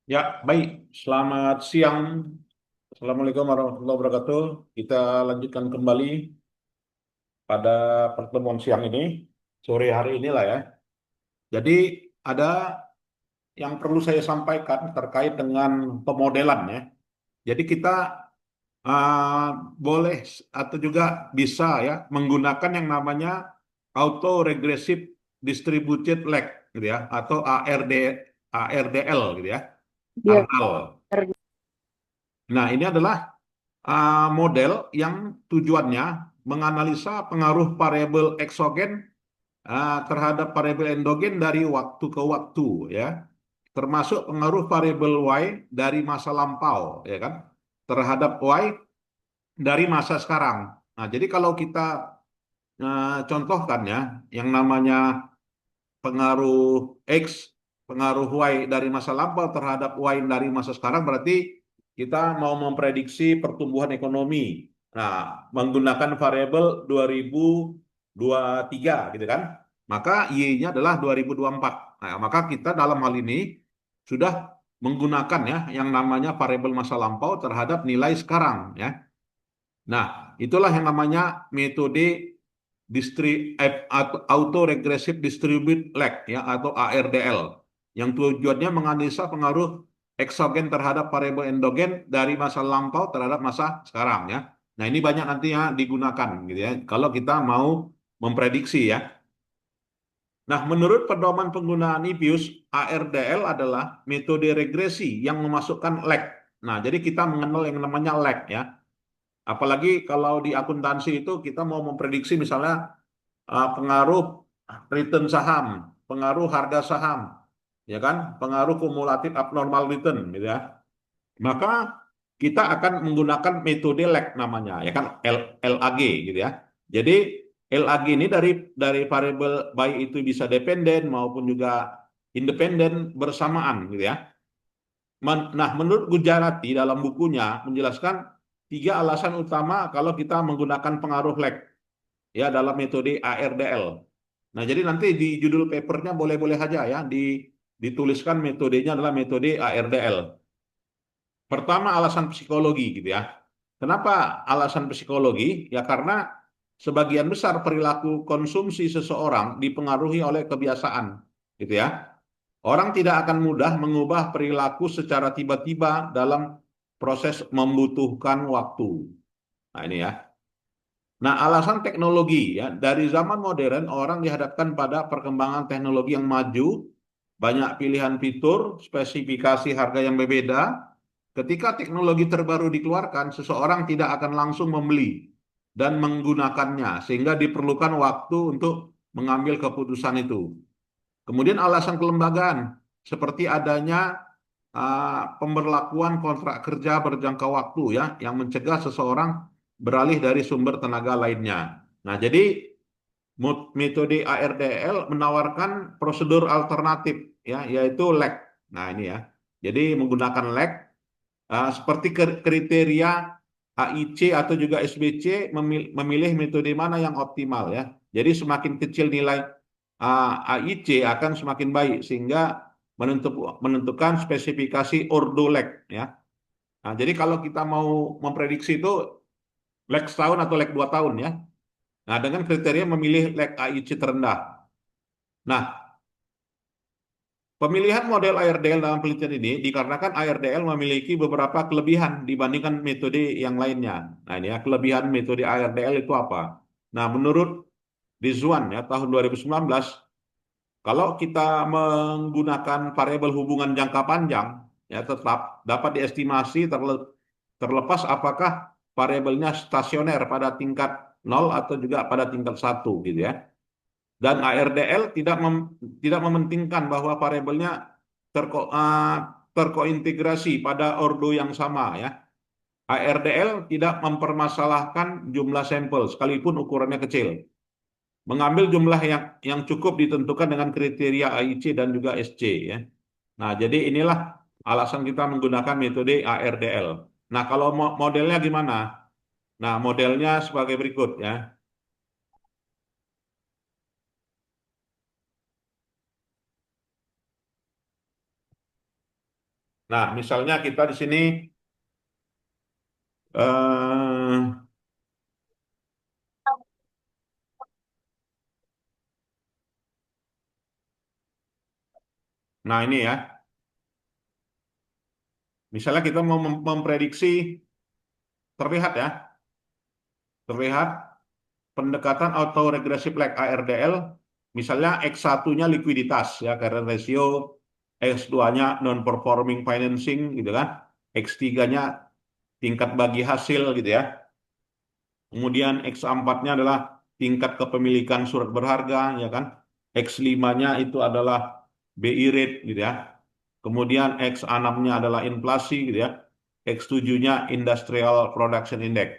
Ya, baik. Selamat siang. Assalamualaikum warahmatullahi wabarakatuh. Kita lanjutkan kembali pada pertemuan siang ini, sore hari inilah ya. Jadi ada yang perlu saya sampaikan terkait dengan pemodelan ya. Jadi kita uh, boleh atau juga bisa ya menggunakan yang namanya auto regressive distributed lag gitu ya, atau ARDL gitu ya. Biar ARDL. Nah, ini adalah model yang tujuannya menganalisa pengaruh variabel eksogen terhadap variabel endogen dari waktu ke waktu ya, termasuk pengaruh variabel Y dari masa lampau ya kan terhadap Y dari masa sekarang. Nah, jadi kalau kita contohkan ya yang namanya pengaruh X, pengaruh Y dari masa lampau terhadap Y dari masa sekarang, berarti kita mau memprediksi pertumbuhan ekonomi. Nah, menggunakan variabel 2023 gitu kan. Maka Y-nya adalah 2024. Nah, maka kita dalam hal ini sudah menggunakan ya yang namanya variabel masa lampau terhadap nilai sekarang ya. Nah, itulah yang namanya metode auto regressive distribute lag ya atau ARDL yang tujuannya menganalisa pengaruh eksogen terhadap variabel endogen dari masa lampau terhadap masa sekarang ya. Nah, ini banyak nantinya digunakan gitu ya kalau kita mau memprediksi ya. Nah, menurut pedoman penggunaan IPIUS, ARDL adalah metode regresi yang memasukkan lag. Nah, jadi kita mengenal yang namanya lag ya. Apalagi kalau di akuntansi itu kita mau memprediksi misalnya pengaruh return saham, pengaruh harga saham, ya kan, pengaruh kumulatif abnormal return, gitu ya. Maka kita akan menggunakan metode lag namanya, ya kan, LAG, gitu ya. Jadi LAG ini dari variabel baik itu bisa dependen maupun juga independen bersamaan, gitu ya. Nah, menurut Gujarati dalam bukunya menjelaskan tiga alasan utama kalau kita menggunakan pengaruh lag ya dalam metode ARDL. Nah, jadi nanti di judul papernya boleh-boleh aja ya dituliskan metodenya adalah metode ARDL. Pertama alasan psikologi gitu ya. Kenapa alasan psikologi? Ya karena sebagian besar perilaku konsumsi seseorang dipengaruhi oleh kebiasaan gitu ya. Orang tidak akan mudah mengubah perilaku secara tiba-tiba dalam proses membutuhkan waktu. Nah, ini ya. Nah, alasan teknologi ya, dari zaman modern orang dihadapkan pada perkembangan teknologi yang maju, banyak pilihan fitur, spesifikasi harga yang berbeda. Ketika teknologi terbaru dikeluarkan, seseorang tidak akan langsung membeli dan menggunakannya, sehingga diperlukan waktu untuk mengambil keputusan itu. Kemudian alasan kelembagaan, seperti adanya pemberlakuan kontrak kerja berjangka waktu ya, yang mencegah seseorang beralih dari sumber tenaga lainnya. Nah, jadi metode ARDL menawarkan prosedur alternatif ya, yaitu lag. Nah, ini ya. Jadi menggunakan lag seperti kriteria AIC atau juga SBC memilih metode mana yang optimal ya. Jadi semakin kecil nilai AIC akan semakin baik sehingga menentukan spesifikasi ordo lag ya. Nah, jadi kalau kita mau memprediksi itu lag setahun atau lag 2 tahun ya. Nah, dengan kriteria memilih lag AIC terendah. Nah, pemilihan model ARDL dalam penelitian ini dikarenakan ARDL memiliki beberapa kelebihan dibandingkan metode yang lainnya. Nah, ini ya, kelebihan metode ARDL itu apa? Nah, menurut Rizwan ya tahun 2019, kalau kita menggunakan variabel hubungan jangka panjang ya tetap dapat diestimasi terlepas apakah variabelnya stasioner pada tingkat 0 atau juga pada tingkat 1 gitu ya. Dan ARDL tidak mementingkan bahwa variabelnya terkointegrasi pada ordo yang sama ya. ARDL tidak mempermasalahkan jumlah sampel sekalipun ukurannya kecil. Mengambil jumlah yang cukup ditentukan dengan kriteria AIC dan juga SC ya. Nah, jadi inilah alasan kita menggunakan metode ARDL. Nah, kalau modelnya gimana? Nah, modelnya sebagai berikut ya. Nah, misalnya kita di sini eh, nah ini ya, misalnya kita mau memprediksi, terlihat ya, terlihat pendekatan autoregressive like ARDL, misalnya X1-nya likuiditas ya, current ratio, X2-nya non-performing financing gitu kan, X3-nya tingkat bagi hasil gitu ya. Kemudian X4-nya adalah tingkat kepemilikan surat berharga ya kan. X5-nya itu adalah BI rate gitu ya. Kemudian X6-nya adalah inflasi gitu ya. X7-nya Industrial Production Index.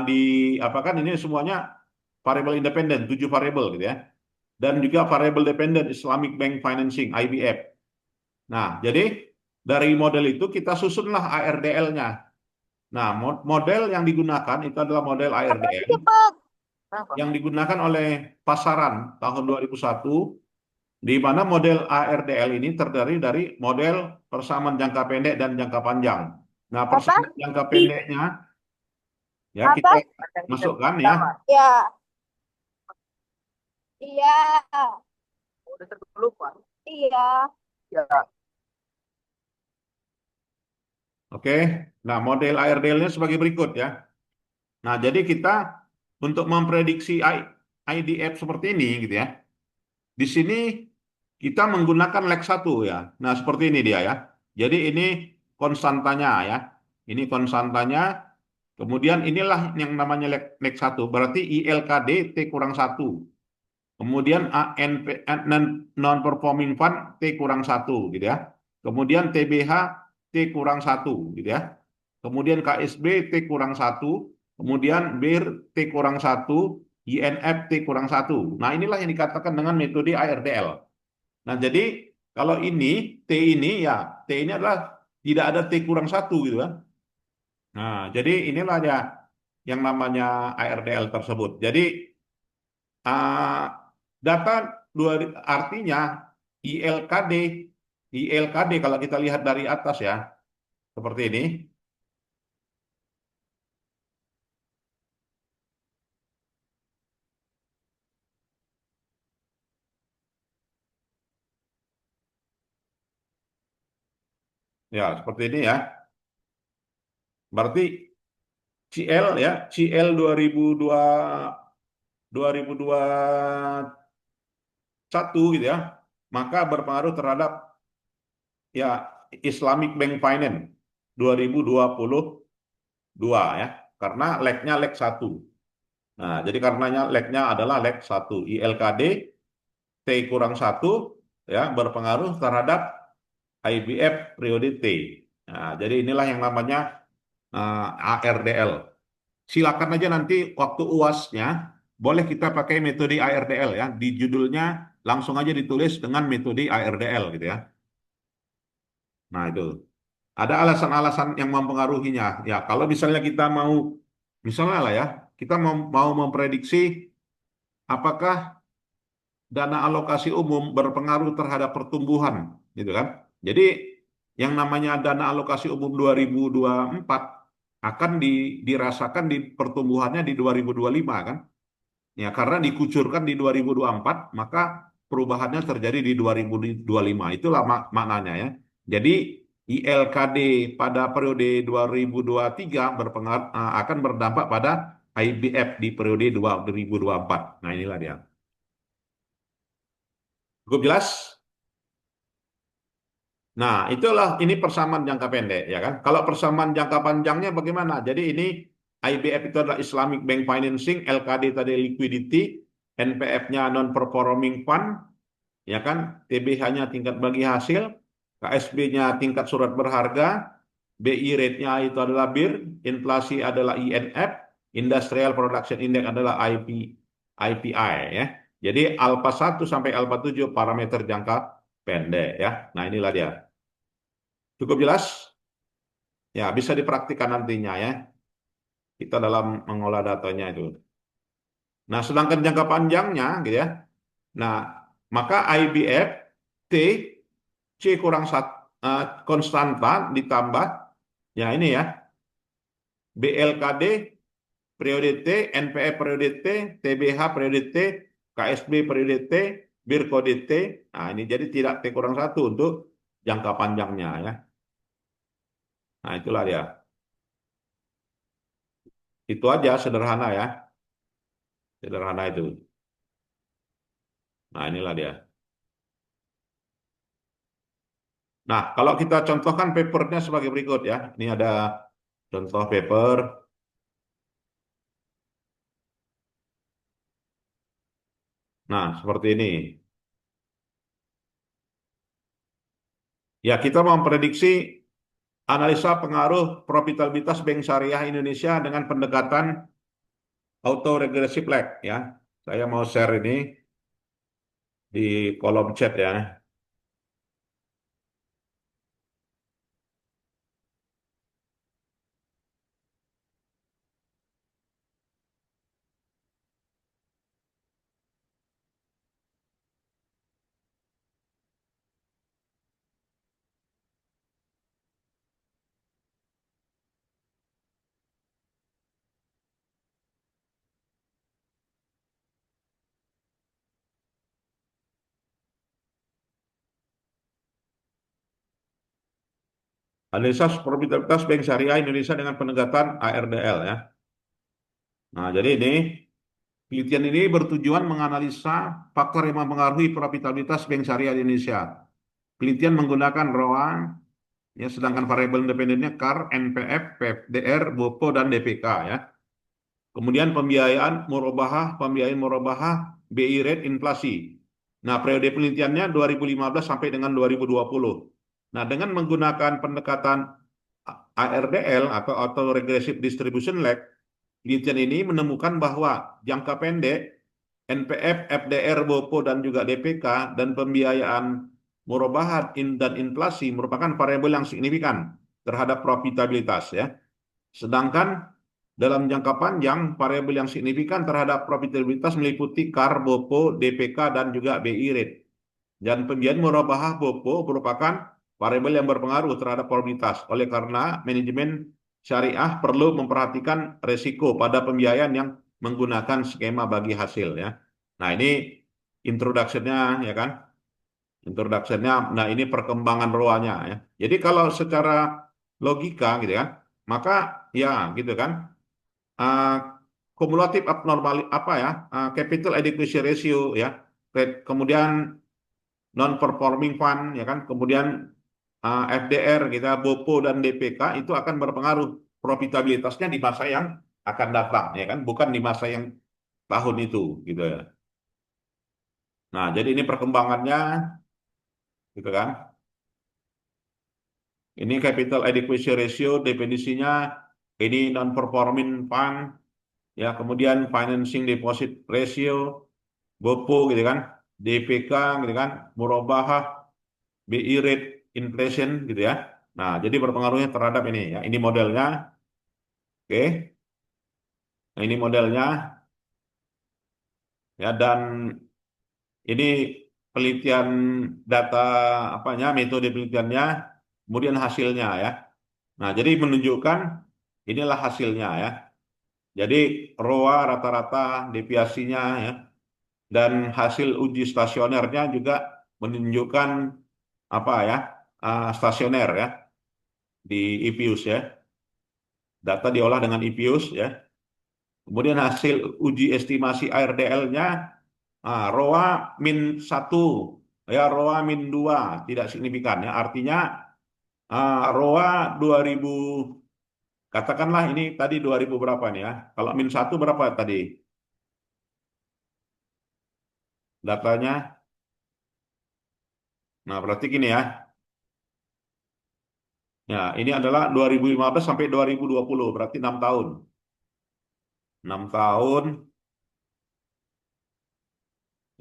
Di apa kan ini semuanya variabel independen, 7 variabel gitu ya. Dan juga variabel dependent Islamic Bank Financing, IBF. Nah, jadi dari model itu kita susunlah ARDL-nya. Nah, model yang digunakan itu adalah model ARDL Cepet. yang digunakan oleh pasaran tahun 2001, di mana model ARDL ini terdiri dari model persamaan jangka pendek dan jangka panjang. Nah, Apa? persamaan jangka Di pendeknya ya apa? kita masukkan ya. Ya, iya. Udah terbelum, Pak. Iya. Ya. Oke. Nah, model ARDL-nya sebagai berikut ya. Nah, jadi kita untuk memprediksi IDF seperti ini gitu ya. Di sini kita menggunakan leg 1 ya. Nah, seperti ini dia ya. Jadi ini konstantanya ya. Ini konstantanya. Kemudian inilah yang namanya leg 1. Berarti ILKD T kurang 1. Kemudian ANP, non-performing fund T kurang 1 gitu ya. Kemudian TBH T kurang 1 gitu ya. Kemudian KSB T kurang 1. Kemudian BIR T kurang 1. INF T kurang 1. Nah, inilah yang dikatakan dengan metode ARDL. Nah, jadi kalau ini T ini ya, T ini adalah tidak ada T kurang 1 gitu kan. Nah, jadi inilah ya yang namanya ARDL tersebut. Jadi ah, data dua artinya ILKD ILKD kalau kita lihat dari atas ya, seperti ini. Ya, seperti ini ya. Berarti CL ya, CL 2021 gitu ya. Maka berpengaruh terhadap ya Islamic Bank Finance 2022 ya. Karena legnya leg 1. Nah, jadi karenanya legnya adalah leg 1. ILKD T kurang 1 ya berpengaruh terhadap IBF periode T. Nah, jadi inilah yang namanya ARDL. Silakan aja nanti waktu UASnya boleh kita pakai metode ARDL ya. Di judulnya langsung aja ditulis dengan metode ARDL gitu ya. Nah, itu. Ada alasan-alasan yang mempengaruhinya. Ya, kalau misalnya kita mau, misalnya lah ya, kita mau memprediksi apakah dana alokasi umum berpengaruh terhadap pertumbuhan, gitu kan? Jadi yang namanya dana alokasi umum 2024 akan dirasakan di pertumbuhannya di 2025 kan? Ya, karena dikucurkan di 2024, maka perubahannya terjadi di 2025. Itulah maknanya ya. Jadi ILKD pada periode 2023 akan berdampak pada IBF di periode 2024. Nah, inilah dia. Cukup jelas? Nah, itulah ini persamaan jangka pendek ya kan. Kalau persamaan jangka panjangnya bagaimana? Jadi ini IBF itu adalah Islamic Bank Financing, LKD tadi liquidity, NPF-nya non-performing fund, ya kan? TBH-nya tingkat bagi hasil, KSB-nya tingkat surat berharga, BI rate-nya itu adalah BIR, inflasi adalah INF, Industrial Production Index adalah IPI ya. Jadi alpha 1 sampai alpha 7 parameter jangka pendek ya. Nah, inilah dia. Cukup jelas? Ya, bisa dipraktikkan nantinya ya. Kita dalam mengolah datanya itu. Nah, sedangkan jangka panjangnya gitu ya. Nah, maka IBF T C kurang 1 konstanta ditambah, ya ini ya, BLKD periode T, NPF periode T, TBH periode T, KSB periode T, BIR kode T. Nah, ini jadi tidak T kurang satu untuk jangka panjangnya ya. Nah, itulah dia. Itu aja sederhana ya. Sederhana itu. Nah, inilah dia. Nah, kalau kita contohkan papernya sebagai berikut ya. Ini ada contoh paper. Nah, seperti ini. Ya, kita memprediksi analisa pengaruh profitabilitas bank syariah Indonesia dengan pendekatan auto-regressive lag ya. Saya mau share ini di kolom chat ya. Analisa profitabilitas bank syariah Indonesia dengan pendekatan ARDL ya. Nah, jadi ini penelitian ini bertujuan menganalisa faktor yang mempengaruhi profitabilitas bank syariah di Indonesia. Penelitian menggunakan ROA, ya, sedangkan variabel independennya CAR, NPF, PFDR, BOPO, dan DPK ya. Kemudian pembiayaan murabahah, BI rate, inflasi. Nah, periode penelitiannya 2015 sampai dengan 2020. Nah, dengan menggunakan pendekatan ARDL atau Auto Regressive Distribution Lag, penelitian ini menemukan bahwa jangka pendek NPF, FDR, BOPO, dan juga DPK dan pembiayaan murabahah dan inflasi merupakan variabel yang signifikan terhadap profitabilitas ya. Sedangkan dalam jangka panjang, variabel yang signifikan terhadap profitabilitas meliputi CAR, BOPO, DPK, dan juga BI rate. Dan pembiayaan murabahah BOPO merupakan variabel yang berpengaruh terhadap probabilitas. Oleh karena manajemen syariah perlu memperhatikan resiko pada pembiayaan yang menggunakan skema bagi hasil ya. Nah, ini introduction-nya ya kan. Introduction-nya, nah ini perkembangan ROA-nya ya. Jadi kalau secara logika gitu kan, maka ya gitu kan, kumulatif abnormal apa ya, capital adequacy ratio ya, kemudian non performing fund ya kan, kemudian FDR kita BOPO dan DPK itu akan berpengaruh profitabilitasnya di masa yang akan datang ya kan, bukan di masa yang tahun itu gitu ya. Nah, jadi ini perkembangannya gitu kan. Ini capital adequacy ratio definisinya ini non performing fund ya, kemudian financing deposit ratio, BOPO gitu kan, DPK gitu kan, murabahah, BI rate, inflation gitu ya. Nah, jadi berpengaruhnya terhadap ini ya. Ini modelnya, oke. Nah, ini modelnya ya, dan ini penelitian data apanya, metode penelitiannya, kemudian hasilnya ya. Nah, jadi menunjukkan inilah hasilnya ya. Jadi ROA rata-rata deviasinya ya, dan hasil uji stasionernya juga menunjukkan apa ya, stasioner ya di IPIUS ya. Data diolah dengan IPIUS ya. Kemudian hasil uji estimasi ARDL-nya, ROA -1 ya, ROA -2 tidak signifikan ya. Artinya ROA 2000, katakanlah ini tadi 2000 berapa nih ya. Kalau -1 berapa tadi datanya? Nah, berarti gini ya. Ya, ini adalah 2015 sampai 2020, berarti 6 tahun. 6 tahun,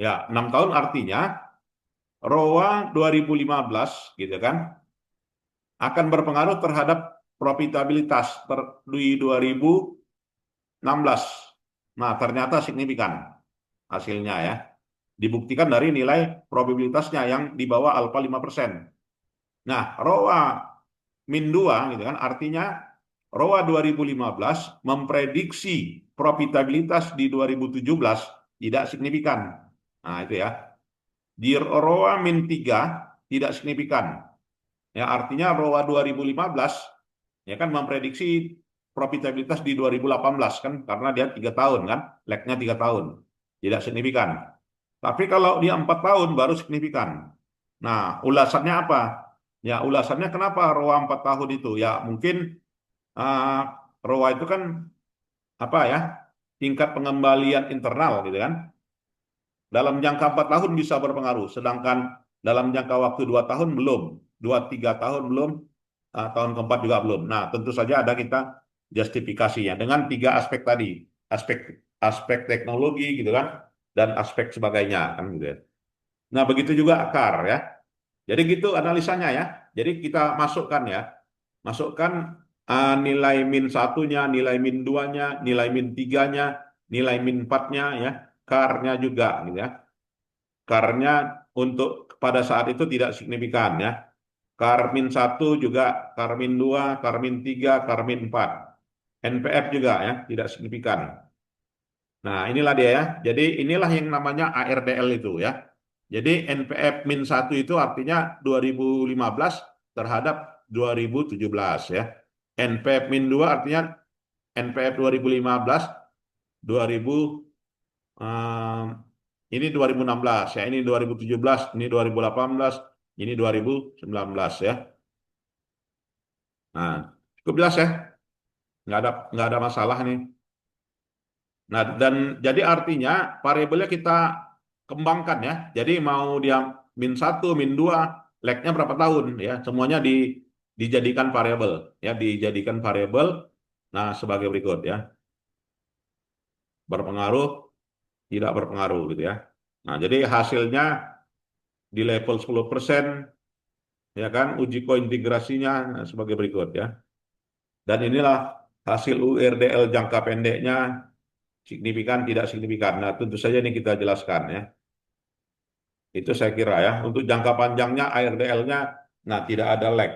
ya 6 tahun artinya ROA 2015 gitu kan, akan berpengaruh terhadap profitabilitas di 2016. Nah, ternyata signifikan hasilnya ya. Dibuktikan dari nilai probabilitasnya yang di bawah alfa 5%. Nah, ROA min 2 gitu kan, artinya ROA 2015 memprediksi profitabilitas di 2017 tidak signifikan. Nah, itu ya. Di ROA min 3 tidak signifikan. Ya, artinya ROA 2015 ya kan memprediksi profitabilitas di 2018 kan karena dia 3 tahun kan, lag-nya 3 tahun. Tidak signifikan. Tapi kalau dia 4 tahun baru signifikan. Nah, ulasannya apa? Ya, ulasannya kenapa ROA 4 tahun itu? Ya, mungkin uh, ROA itu kan apa ya? Tingkat pengembalian internal gitu kan. Dalam jangka 4 tahun bisa berpengaruh, sedangkan dalam jangka waktu 2 tahun belum, 2-3 tahun belum, tahun keempat juga belum. Nah, tentu saja ada kita justifikasinya dengan 3 aspek tadi, aspek aspek teknologi gitu kan, dan aspek sebagainya kan gitu ya. Nah, begitu juga akar ya. Jadi gitu analisanya ya. Jadi kita masukkan ya, masukkan nilai min satunya, nilai min duanya, nilai min tiganya, nilai min empatnya ya, karnya juga gitu ya. Karnya untuk pada saat itu tidak signifikan ya. Karmin 1 juga, Karmin 2, Karmin 3, Karmin 4. NPF juga ya, tidak signifikan. Nah, inilah dia ya. Jadi inilah yang namanya ARDL itu ya. Jadi NPF min 1 itu artinya 2015 terhadap 2017 ya. NPF min 2 artinya NPF 2015 2000 eh, ini 2016 ya, ini 2017, ini 2018, ini 2019 ya. Nah, cukup jelas ya. Nggak ada masalah nih. Nah, dan jadi artinya variabelnya kita kembangkan ya. Jadi mau dia min 1, min 2, lag-nya berapa tahun ya. Semuanya dijadikan variabel ya, dijadikan variabel. Nah, sebagai berikut ya. Berpengaruh, tidak berpengaruh gitu ya. Nah, jadi hasilnya di level 10%, ya kan, uji kointegrasinya sebagai berikut ya. Dan inilah hasil URDL jangka pendeknya, signifikan, tidak signifikan. Nah, tentu saja ini kita jelaskan ya. Itu saya kira ya. Untuk jangka panjangnya ARDL-nya, nah tidak ada lag.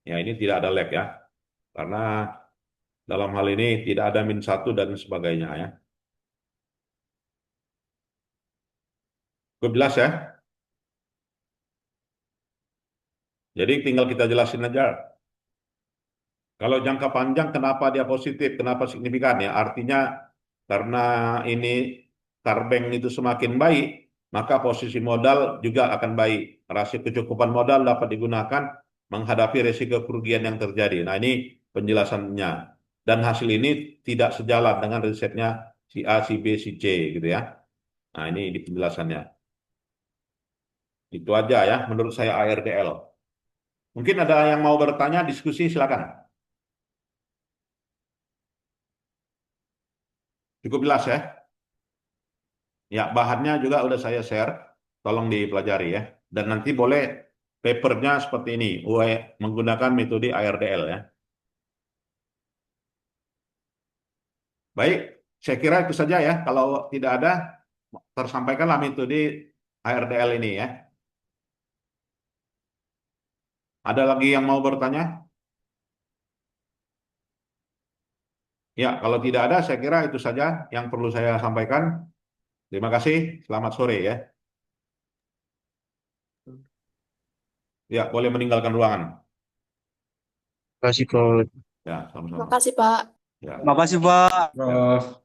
Ya, ini tidak ada lag ya. Karena dalam hal ini tidak ada min 1 dan sebagainya ya. Cukup jelas ya. Jadi tinggal kita jelasin aja. Kalau jangka panjang kenapa dia positif, kenapa signifikan ya? Artinya karena ini Carbank itu semakin baik, maka posisi modal juga akan baik. Rasio kecukupan modal dapat digunakan menghadapi risiko kerugian yang terjadi. Nah, ini penjelasannya. Dan hasil ini tidak sejalan dengan risetnya si A, si B, si C gitu ya. Nah, ini di penjelasannya. Itu aja ya menurut saya ARDL. Mungkin ada yang mau bertanya, diskusi silakan. Cukup jelas ya. Ya, bahannya juga udah saya share, tolong dipelajari ya. Dan nanti boleh papernya seperti ini, menggunakan metode ARDL ya. Baik, saya kira itu saja ya. Kalau tidak ada, tersampaikanlah metode ARDL ini ya. Ada lagi yang mau bertanya? Ya, kalau tidak ada, saya kira itu saja yang perlu saya sampaikan. Terima kasih, selamat sore ya. Ya, boleh meninggalkan ruangan. Kasih Prof. Ya, sama-sama. Makasih, Pak. Ya. Makasih Pak. Ya.